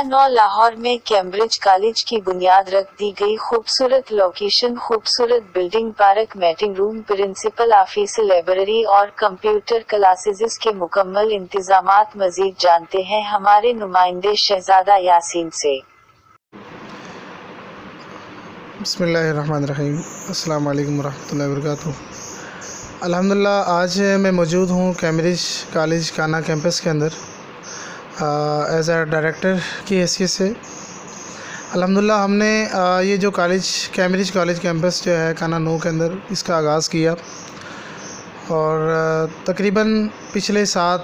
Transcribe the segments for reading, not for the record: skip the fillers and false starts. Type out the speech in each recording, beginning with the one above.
9 लाहौर में Cambridge college की बुनियाद रख दी गई। खूबसूरत लोकेशन, खूबसूरत building, park, meeting room, principal office, library और कंप्यूटर क्लासेस के मुकम्मल इंतजामात। मजीद जानते हैं हमारे नुमाइंदे शहजादा यासीन से। बिस्मिल्लाहिर्रहमानिर्रहीम। अस्सलाम वालेकुम रहमतुल्लाहि वबरकातुहू। अल्हम्दुलिल्लाह आज मैं मौजूद हूँ कैम्ब्रिज कॉलेज काना कैंपस के अंदर एज़ अ डायरेक्टर की हैसियत से। अल्हम्दुलिल्लाह हमने ये जो कॉलेज कैम्ब्रिज कॉलेज कैंपस जो है काना 9 के अंदर इसका आगाज़ किया और तकरीबन पिछले 7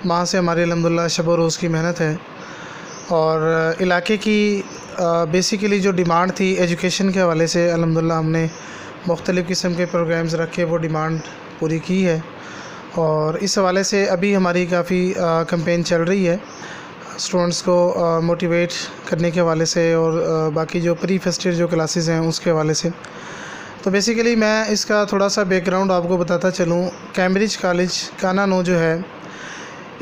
माह से हमारी अल्हम्दुलिल्लाह शब व रोज़ की मेहनत है और इलाके की बेसिकली जो डिमांड थी एजुकेशन के हवाले से अल्हम्दुलिल्लाह हमने मुख्तलिफ़ किस्म के प्रोग्राम्स रखे, वो डिमांड पूरी की है और इस हवाले से अभी हमारी काफ़ी कैंपेन चल रही है स्टूडेंट्स को मोटिवेट करने के हवाले से और बाकी जो प्री फर्स्ट ईयर जो क्लासेस हैं उसके हवाले से। तो बेसिकली मैं इसका थोड़ा सा बैकग्राउंड आपको बताता चलूँ। कैम्ब्रिज कॉलेज काना 9 जो है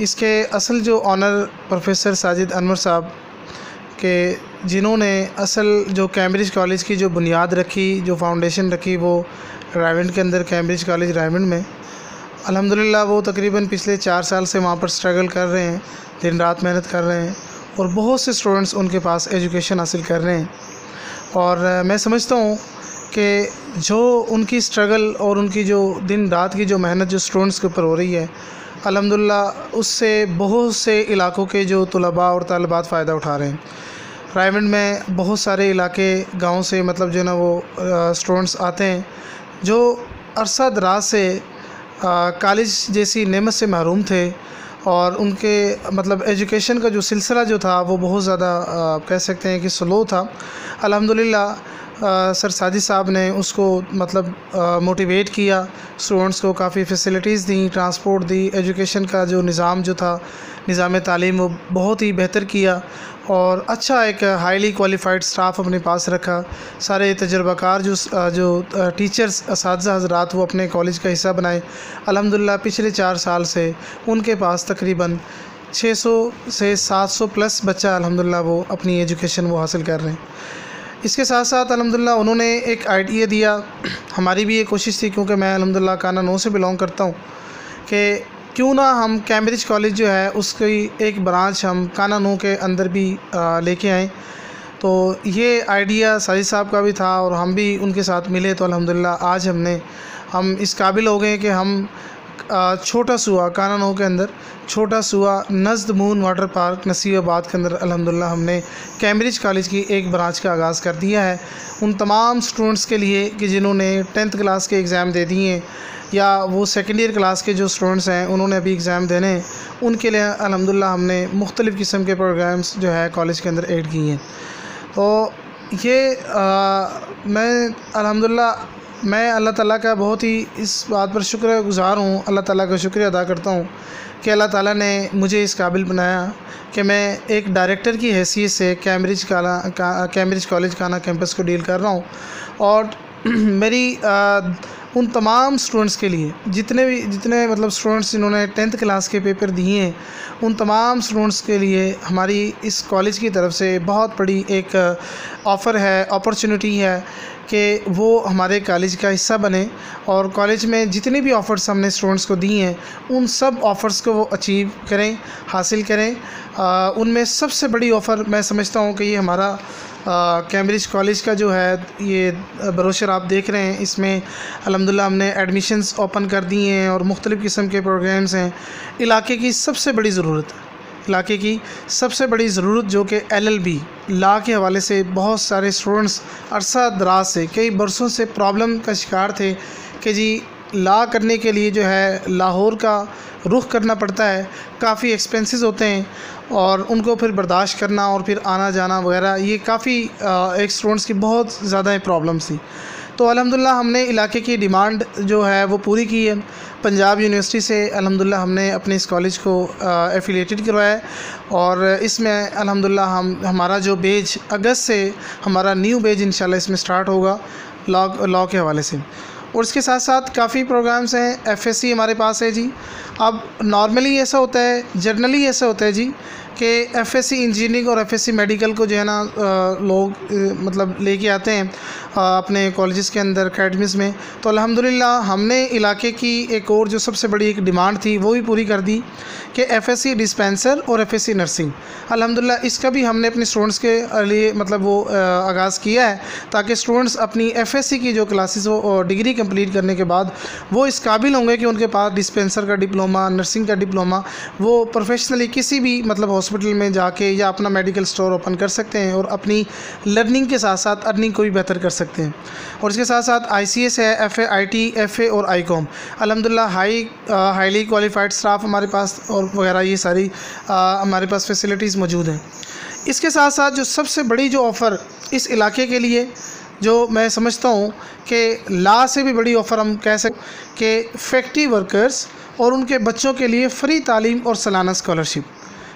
इसके असल जो ऑनर प्रोफेसर साजिद अनवर साहब के, जिन्होंने असल जो कैम्ब्रिज कॉलेज की जो बुनियाद रखी, जो फाउंडेशन रखी, वो रायवंड के अंदर कैम्ब्रिज कॉलेज रायवंड में अल्हम्दुलिल्लाह वो तकरीबन पिछले 4 साल से वहाँ पर स्ट्रगल कर रहे हैं, दिन रात मेहनत कर रहे हैं और बहुत से स्टूडेंट्स उनके पास एजुकेशन हासिल कर रहे हैं। और मैं समझता हूँ कि जो उनकी स्ट्रगल और उनकी जो दिन रात की जो मेहनत जो स्टूडेंट्स के ऊपर हो रही है, अल्हम्दुलिल्लाह उससे बहुत से इलाक़ों के जो तलबा और तालिबात फ़ायदा उठा रहे हैं। रायवंड में बहुत सारे इलाके गाँव से मतलब जो ना वो स्टूडेंट्स आते हैं जो अरसा दराज से कॉलेज जैसी नेमत से महरूम थे और उनके मतलब एजुकेशन का जो सिलसिला जो था वो बहुत ज़्यादा कह सकते हैं कि स्लो था। अल्हम्दुलिल्लाह सर साजिद साहब ने उसको मतलब मोटिवेट किया, स्टूडेंट्स को काफ़ी फैसिलिटीज़ दी, ट्रांसपोर्ट दी, एजुकेशन का जो निज़ाम जो था, निज़ाम तालीम वो बहुत ही बेहतर किया और अच्छा एक हाईली क्वालिफ़ाइड स्टाफ अपने पास रखा। सारे तजर्बाकार जो टीचर्स असातिज़ा हज़रात वो अपने कॉलेज का हिस्सा बनाए। अल्हम्दुलिल्लाह पिछले 4 साल से उनके पास तकरीबन 600 से 700 प्लस बच्चा अल्हम्दुलिल्लाह वो अपनी एजुकेशन वो हासिल कर रहे हैं। इसके साथ साथ अल्हम्दुलिल्लाह उन्होंने एक आइडिया दिया, हमारी भी ये कोशिश थी क्योंकि मैं अल्हम्दुलिल्लाह काना 9 से बिलोंग करता हूँ कि क्यों ना हम कैम्ब्रिज कॉलेज जो है उसकी एक ब्रांच हम काना 9 के अंदर भी लेके आएँ। तो ये आइडिया साजिद साहब का भी था और हम भी उनके साथ मिले तो अल्हम्दुलिल्लाह आज हम इस काबिल हो गए कि हम छोटा सूआ काना 9 के अंदर छोटा सूआ नज़द मून वाटर पार्क नसीबाबाद के अंदर अल्हम्दुलिल्लाह हमने कैम्ब्रिज कॉलेज की एक ब्रांच का आगाज़ कर दिया है उन तमाम स्टूडेंट्स के लिए कि जिन्होंने 10th क्लास के एग्ज़ाम दे दिए हैं या वो सेकेंड ईयर क्लास के जो स्टूडेंट्स हैं उन्होंने अभी एग्ज़ाम देने हैं, उनके लिए अल्हम्दुलिल्लाह हमने मुख्तलिफ़ किस्म के प्रोग्राम्स जो है कॉलेज के अंदर ऐड किए हैं। तो ये मैं अल्लाह ताला का बहुत ही इस बात पर शुक्रगुज़ार हूँ, अल्लाह ताला का शुक्रिया अदा करता हूँ कि अल्लाह ताला ने मुझे इस काबिल बनाया कि मैं एक डायरेक्टर की हैसियत से कैम्ब्रिज कॉलेज काना कैंपस को डील कर रहा हूँ और मेरी उन तमाम स्टूडेंट्स के लिए जितने मतलब स्टूडेंट्स जिन्होंने 10th क्लास के पेपर दिए हैं उन तमाम स्टूडेंट्स के लिए हमारी इस कॉलेज की तरफ से बहुत बड़ी एक ऑफ़र है, अपॉर्चुनिटी है कि वो हमारे कॉलेज का हिस्सा बने और कॉलेज में जितने भी ऑफ़र्स हमने स्टूडेंट्स को दिए हैं उन सब ऑफ़र्स को वो अचीव करें, हासिल करें। उनमें सबसे बड़ी ऑफ़र मैं समझता हूँ कि ये हमारा कैम्ब्रिज कॉलेज का जो है ये ब्रोशर आप देख रहे हैं, इसमें अल्हम्दुलिल्लाह हमने एडमिशन्स ओपन कर दिए हैं और मुख्तलिफ़ किस्म के प्रोग्राम्स हैं। इलाके की सबसे बड़ी ज़रूरत जो कि LLB लॉ के हवाले से बहुत सारे स्टूडेंट्स अरसा दराज से कई बरसों से प्रॉब्लम का शिकार थे कि जी लॉ करने के लिए जो है लाहौर का रुख करना पड़ता है, काफ़ी एक्सपेंसेस होते हैं और उनको फिर बर्दाश्त करना और फिर आना जाना वगैरह ये काफ़ी एक स्टूडेंट्स की बहुत ज़्यादा प्रॉब्लम्स थी। तो अल्हम्दुलिल्लाह हमने इलाके की डिमांड जो है वो पूरी की है। पंजाब यूनिवर्सिटी से अल्हम्दुलिल्लाह हमने अपने इस कॉलेज को एफिलिएटेड करवाया और इसमें अल्हम्दुलिल्लाह हमारा जो बैच अगस्त से हमारा न्यू बैच इंशाल्लाह इसमें स्टार्ट होगा लॉ के हवाले से। और इसके साथ साथ काफ़ी प्रोग्राम्स हैं। FSC हमारे पास है जी। अब नॉर्मली ऐसा होता है, जनरली ऐसा होता है जी कि एफएससी इंजीनियरिंग और एफएससी मेडिकल को जो है ना लोग मतलब लेके आते हैं अपने कॉलेजेस के अंदर अकेडमीज़ में। तो अल्हम्दुलिल्लाह हमने इलाके की एक और जो सबसे बड़ी एक डिमांड थी वो भी पूरी कर दी कि एफएससी डिस्पेंसर और एफएससी नर्सिंग, अल्हम्दुलिल्लाह इसका भी हमने अपने स्टूडेंट्स के लिए मतलब वो आगाज़ किया है ताकि स्टूडेंट्स अपनी एफएससी की जो क्लासेस हो डिग्री कंप्लीट करने के बाद वो इस काबिल होंगे कि उनके पास डिस्पेंसर का डिप्लोमा, नर्सिंग का डिप्लोमा, वो प्रोफेशनली किसी भी मतलब हॉस्पिटल में जाके या अपना मेडिकल स्टोर ओपन कर सकते हैं और अपनी लर्निंग के साथ साथ अर्निंग को भी बेहतर कर सकते हैं। और इसके साथ साथ ICS है, FA, IT, FA और ICOM, अल्हम्दुलिल्लाह हाईली क्वालिफाइड स्टाफ हमारे पास और वगैरह ये सारी हमारे पास फैसिलिटीज़ मौजूद हैं। इसके साथ साथ जो सबसे बड़ी जो ऑफ़र इस इलाके के लिए जो मैं समझता हूँ कि ला से भी बड़ी ऑफ़र हम कह सकते कि फैक्ट्री वर्कर्स और उनके बच्चों के लिए फ़्री तालीम और सालाना स्कॉलरशिप।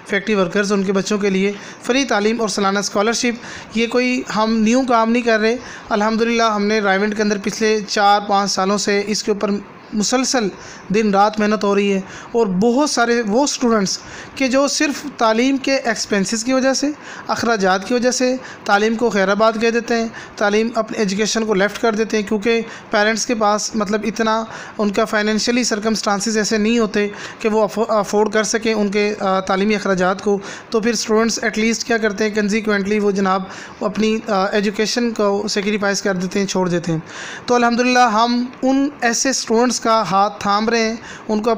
फैक्ट्री वर्कर्स उनके बच्चों के लिए फ़्री तालीम और सालाना स्कॉलरशिप, ये कोई हम न्यू काम नहीं कर रहे। अल्हम्दुलिल्लाह हमने रायवेंट के अंदर पिछले 4-5 सालों से इसके ऊपर मुसलसल दिन रात मेहनत हो रही है और बहुत सारे वो स्टूडेंट्स कि जो सिर्फ तालीम के एक्सपेंसेस की वजह से, अखराजात की वजह से तालीम को खैराबाद कह देते हैं, तालीम अपने एजुकेशन को लेफ़्ट कर देते हैं क्योंकि पेरेंट्स के पास मतलब इतना उनका फाइनेंशियली सर्कमस्टांसिस ऐसे नहीं होते कि वो अफोर्ड कर सकें उनके तालीमी अखराजात को। तो फिर स्टूडेंट्स एटलीस्ट क्या करते हैं, कंसिक्वेंटली वो जनाब अपनी एजुकेशन को सेक्रीफाइस कर देते हैं, छोड़ देते हैं। तो अल्हम्दुलिल्लाह हम उन ऐसे स्टूडेंट्स का हाथ थाम रहे हैं, उनको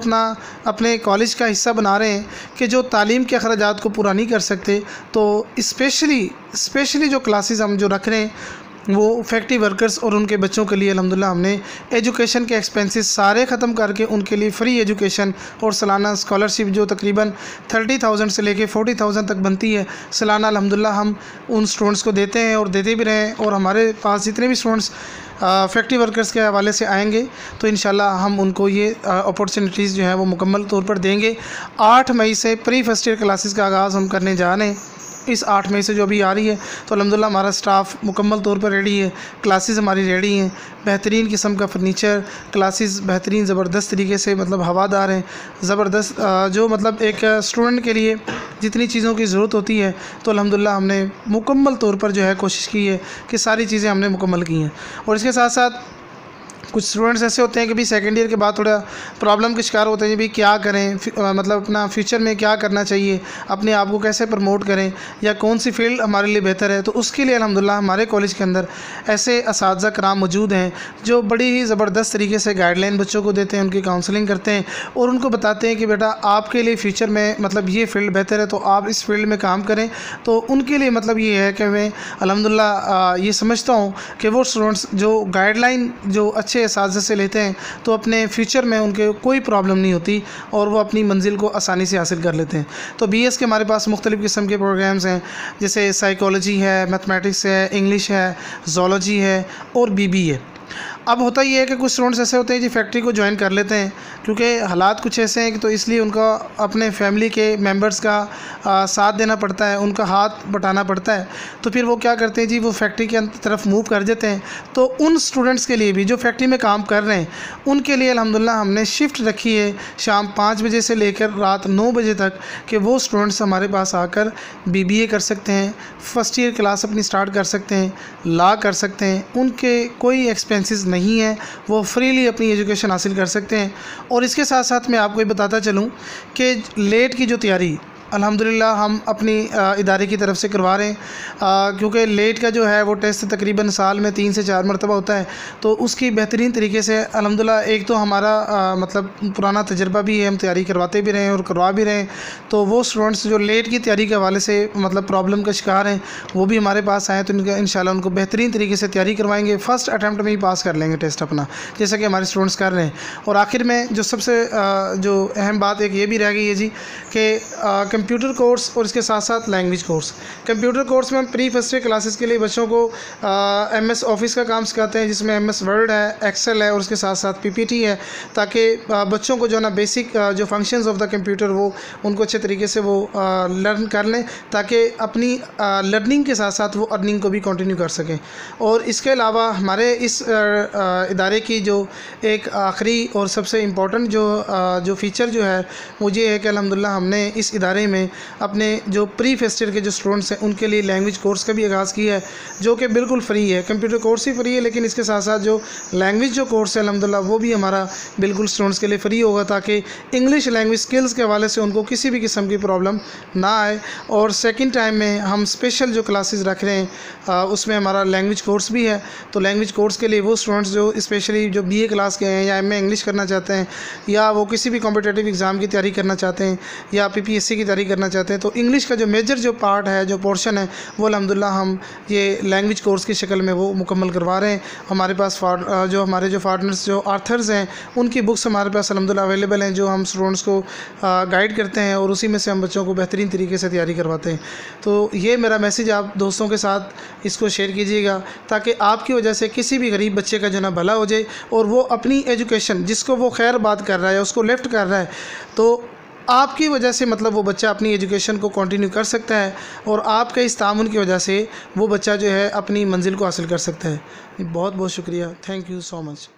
अपने कॉलेज का हिस्सा बना रहे हैं कि जो तालीम के अखराजात को पूरा नहीं कर सकते। तो स्पेशली जो क्लासेस हम जो रख रहे हैं वो फैक्ट्री वर्कर्स और उनके बच्चों के लिए अल्हम्दुलिल्लाह हमने एजुकेशन के एक्सपेंसेस सारे ख़त्म करके उनके लिए फ़्री एजुकेशन और सालाना स्कॉलरशिप जो तकरीबन 30,000 से लेके 40,000 तक बनती है सालाना, अल्हम्दुलिल्लाह हम उन स्टूडेंट्स को देते हैं और देते भी रहे हैं। और हमारे पास जितने भी स्टूडेंट्स फैक्ट्री वर्कर्स के हवाले से आएंगे तो इंशाल्लाह हम उनको ये अपॉर्चुनिटीज़ जो है वो मुकम्मल तौर पर देंगे। 8 मई से प्री फर्स्ट ईयर क्लासेस का आगाज़ हम करने जा रहे हैं। इस 8 मई से जो अभी आ रही है तो अल्हम्दुलिल्लाह हमारा स्टाफ मुकम्मल तौर पर रेडी है, क्लासेस हमारी रेडी हैं, बेहतरीन किस्म का फर्नीचर, क्लासेस बेहतरीन ज़बरदस्त तरीके से मतलब हवादार हैं, ज़बरदस्त जो मतलब एक स्टूडेंट के लिए जितनी चीज़ों की ज़रूरत होती है तो अल्हम्दुलिल्लाह हमने मुकम्मल तौर पर जो है कोशिश की है कि सारी चीज़ें हमने मुकम्मल की हैं। और इसके साथ साथ कुछ स्टूडेंट्स ऐसे होते हैं कि भी सेकेंड ईयर के बाद थोड़ा प्रॉब्लम के शिकार होते हैं भी क्या करें, मतलब अपना फ्यूचर में क्या करना चाहिए, अपने आप को कैसे प्रमोट करें या कौन सी फील्ड हमारे लिए बेहतर है। तो उसके लिए अल्हम्दुलिल्लाह हमारे कॉलेज के अंदर ऐसे असातिज़ा कराम मौजूद हैं जो बड़ी ही ज़बरदस्त तरीके से गाइडलाइन बच्चों को देते हैं, उनकी काउंसलिंग करते हैं और उनको बताते हैं कि बेटा आपके लिए फ़्यूचर में मतलब ये फ़ील्ड बेहतर है तो आप इस फील्ड में काम करें। तो उनके लिए मतलब ये है कि मैं अल्हम्दुलिल्लाह ये समझता हूँ कि वो स्टूडेंट्स जो गाइडलाइन जो अच्छे असातिज़ा से लेते हैं तो अपने फ्यूचर में उनके कोई प्रॉब्लम नहीं होती और वो अपनी मंजिल को आसानी से हासिल कर लेते हैं। तो BS के हमारे पास मुख्तलिफ़ किस्म के प्रोग्राम्स हैं जैसे साइकोलॉजी है, मैथमेटिक्स है, इंग्लिश है, ज़ूलॉजी है और BB है। अब होता ये है कि कुछ स्टूडेंट्स ऐसे होते हैं जी फैक्ट्री को ज्वाइन कर लेते हैं क्योंकि हालात कुछ ऐसे हैं कि तो इसलिए उनका अपने फैमिली के मेंबर्स का साथ देना पड़ता है, उनका हाथ बटाना पड़ता है। तो फिर वो क्या करते हैं जी वो फैक्ट्री की तरफ मूव कर जाते हैं। तो उन स्टूडेंट्स के लिए भी जो फैक्ट्री में काम कर रहे हैं उनके लिए अल्हम्दुलिल्लाह हमने शिफ्ट रखी है शाम 5 बजे से लेकर रात 9 बजे तक कि वो स्टूडेंट्स हमारे पास आकर BBA कर सकते हैं, फ़र्स्ट ईयर क्लास अपनी स्टार्ट कर सकते हैं, लॉ कर सकते हैं, उनके कोई एक्सपेंसेस नहीं है, वो फ्रीली अपनी एजुकेशन हासिल कर सकते हैं। और इसके साथ साथ मैं आपको ये बताता चलूँ कि लेट की जो तैयारी अल्हम्दुलिल्लाह हम अपनी इदारे की तरफ से करवा रहे हैं क्योंकि लेट का जो है वो टेस्ट तकरीबन साल में 3 से 4 मरतबा होता है। तो उसकी बेहतरीन तरीके से अल्हम्दुलिल्लाह एक तो हमारा मतलब पुराना तजर्बा भी है, हम तैयारी करवाते भी रहे हैं और करवा भी रहे हैं। तो वो स्टूडेंट्स जो लेट की तैयारी के हवाले से मतलब प्रॉब्लम का शिकार हैं वो भी हमारे पास आएँ तो इंशाल्लाह उनको बेहतरीन तरीके से तैयारी करवाएंगे, फ़र्स्ट अटैम्प्ट में ही पास कर लेंगे टेस्ट अपना, जैसा कि हमारे स्टूडेंट्स कर रहे हैं। और आखिर में जो सबसे जो अहम बात एक ये भी रह गई है जी कि कंप्यूटर कोर्स और इसके साथ साथ लैंग्वेज कोर्स। कंप्यूटर कोर्स में हम प्री फर्स्ट ईयर क्लासेस के लिए बच्चों को MS ऑफिस का काम सिखाते हैं जिसमें MS वर्ड है, एक्सेल है और उसके साथ साथ PPT है ताकि बच्चों को जो ना बेसिक जो फंक्शंस ऑफ द कंप्यूटर वो उनको अच्छे तरीके से वो लर्न कर लें ताकि अपनी लर्निंग के साथ साथ वो अर्निंग को भी कंटिन्यू कर सकें। और इसके अलावा हमारे इस इदारे की जो एक आखिरी और सबसे इम्पोर्टेंट जो फ़ीचर जो है वो ये है कि अल्हम्दुलिल्लाह हमने इस इदारे में अपने जो प्री फर्स्ट ईयर के जो स्टूडेंट्स हैं उनके लिए लैंग्वेज कोर्स का भी आगाज़ किया है, जो कि बिल्कुल फ्री है। कंप्यूटर कोर्स ही फ्री है, लेकिन इसके साथ साथ जो लैंग्वेज जो कोर्स है अल्हम्दुलिल्लाह वो भी हमारा बिल्कुल स्टूडेंट्स के लिए फ्री होगा, ताकि इंग्लिश लैंग्वेज स्किल्स के हवाले से उनको किसी भी किस्म की प्रॉब्लम ना आए। और सेकेंड टाइम में हम स्पेशल जो क्लासेस रख रहे हैं उसमें हमारा लैंग्वेज कोर्स भी है। तो लैंग्वेज कोर्स के लिए वो स्टूडेंट्स जो स्पेशली जो BA क्लास के हैं या MA इंग्लिश करना चाहते हैं, या वो किसी भी कॉम्पिटिटिव एग्ज़ाम की तैयारी करना चाहते हैं, या PPSC की तैयारी करना चाहते हैं, तो इंग्लिश का जो मेजर जो पार्ट है, जो पोर्शन है, वो अल्हम्दुलिल्लाह हम ये लैंग्वेज कोर्स की शक्ल में वो मुकम्मल करवा रहे हैं। हमारे पास जो हमारे जो पार्टनर्स जो आर्थर्स हैं उनकी बुक्स हमारे पास अल्हम्दुलिल्लाह अवेलेबल हैं, जो हम स्टूडेंट्स को गाइड करते हैं और उसी में से हम बच्चों को बेहतरीन तरीके से तैयारी करवाते हैं। तो ये मेरा मैसेज आप दोस्तों के साथ इसको शेयर कीजिएगा, ताकि आपकी वजह से किसी भी गरीब बच्चे का जो ना भला हो जाए और वो अपनी एजुकेशन जिसको वो खैर बात कर रहा है उसको लेफ़्ट कर रहा है, तो आपकी वजह से मतलब वो बच्चा अपनी एजुकेशन को कंटिन्यू कर सकता है और आपके इस तामुन की वजह से वो बच्चा जो है अपनी मंजिल को हासिल कर सकता है। बहुत बहुत शुक्रिया, थैंक यू सो मच।